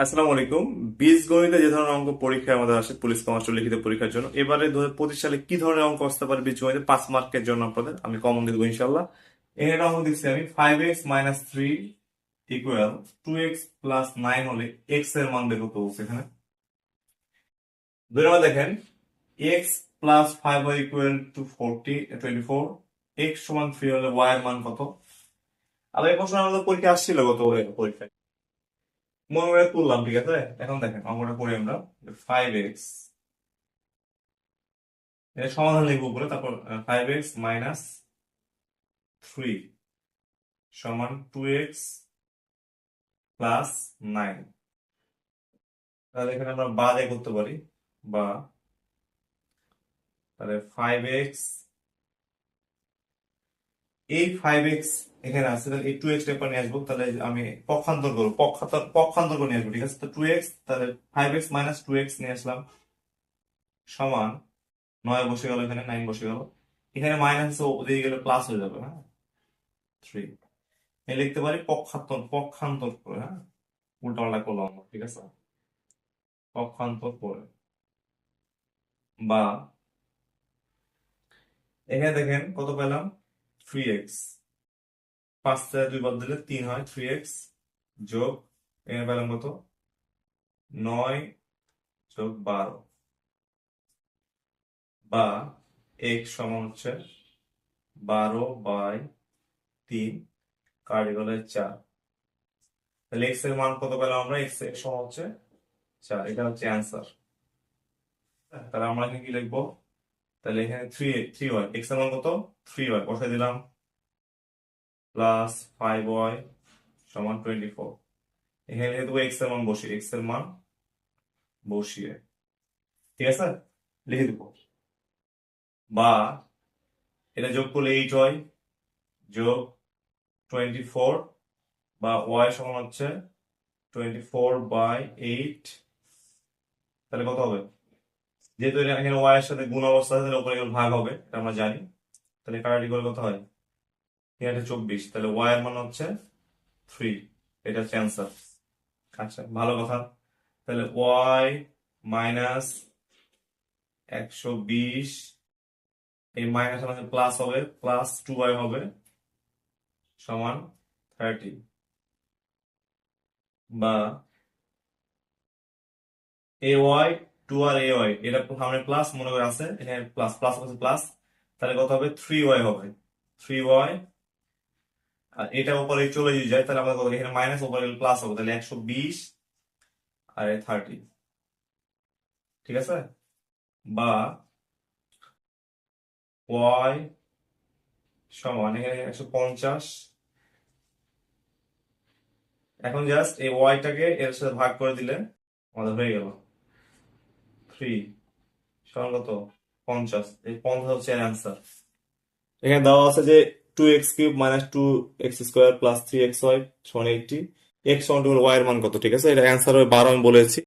আসসালামু আলাইকুম। বীজগণিতে যে ধরনের অঙ্ক পরীক্ষায় আমাদের আসে পুলিশ কমান্ডার লিখিত পরীক্ষার জন্য, এবারে 2025 সালে কি ধরনের অঙ্ক আসতে পারে বীজগণিতে 5 মার্কের জন্য আপনাদের আমি কমন দিয়ে দেবো ইনশাল্লাহ। এখানে অঙ্ক দিচ্ছি আমি 5x-3 ইকুয়াল 2x+9 হলে x এর মান বের করতে বলছে এখানে। ধরে নাও দেখেন x+5y ইকুয়াল টু 24, x সমান 3 হলে y এর মান কত। আর এই প্রশ্ন আমাদের পরীক্ষা আসছিল গত পরীক্ষায়, মনে করে তুললাম, ঠিক আছে। এখন দেখেন অঙ্কটা করি আমরা। 5x এর সমাধান লিখবো উপরে, তারপর 5x-3 সমান 2x+9। তাহলে এখানে আমরা বা দিয়ে করতে পারি, বা তাহলে 5x, এই 5x এখানে আছে, তাহলে এই 2x টা নিয়ে আসবো, তাহলে আমি পক্ষান্তর করবো, পক্ষান্তর করে নিয়ে আসবো, ঠিক আছে। তো 2x, তাহলে 5x-2x নিয়ে আসলাম সমান 9 বসে গেল, এখানে 9 বসে গেল, এখানে মাইনাস ওদিকে গেলে প্লাস হয়ে যাবে, হ্যাঁ 3। লিখতে পারি পক্ষান্তর পক্ষান্তর করে, হ্যাঁ উল্টা পাল্টা করলাম না, ঠিক আছে, পক্ষান্তর করে। বা এখানে দেখেন কত পেলাম, 3x, 5 থেকে 2 বাদ দিলে 3 হয়, 3x যোগ এখানে পেলাম কত, 9 + 12, বা x সমান হচ্ছে 12/3 কাটি গেলে 4। তাহলে x এর মান কত পেলাম আমরা, x এর সমান হচ্ছে 4, এটা হচ্ছে অ্যান্সার। তাহলে আমরা এখানে কি লিখবো, তাহলে এখানে 3y, x এর মান কত, 3y বসাই দিলাম, +5y সমান 24। এখানে লিখে দেবো x এর মান বসিয়ে, x এর মান বসিয়ে, ঠিক আছে, লিখে দেবো। বা এটা যোগ করলে 8y যোগ 24, বা y সমান হচ্ছে 24/8। তাহলে কত হবে, যেহেতু এখানে y এর সাথে গুণ অবস্থা আছে, তাহলে উপরে গেলে ভাগ হবে, এটা আমরা জানি। তাহলে কাটাকাটি করে কত হয়, 3×24, তাহলে y এর মান হচ্ছে 3, এটা হচ্ছে অ্যান্সার। আচ্ছা, ভালো কথা। তাহলে y মাইনাস 120, এই মাইনাস আমাদের প্লাস হবে, +2y হবে সমান 30। বা ay, 2 আর ay এটা সামনে প্লাস মনে করে আছে, এখানে প্লাস প্লাস আছে প্লাস, তাহলে কত হবে, 3y হবে, 3y। আর এটা উপরে চলে যদি যায়, তাহলে আমাদের কত, এখানে মাইনাস উপরে প্লাস হবে, তাহলে 120 আর 30, ঠিক আছে। বা y সমান এখানে 150, এখন জাস্ট এই ওয়াইটাকে এর সাথে ভাগ করে দিলে আমাদের হয়ে গেল 3 সমান কত, 50। এই 50 হচ্ছে অ্যান্সার। এখানে দেওয়া আছে যে 2x³ - 2x² + 3xy সমান 80, x সমান ওয়াই এর মান কত, ঠিক আছে, এটা অ্যান্সার হবে 12 আমি বলেছি।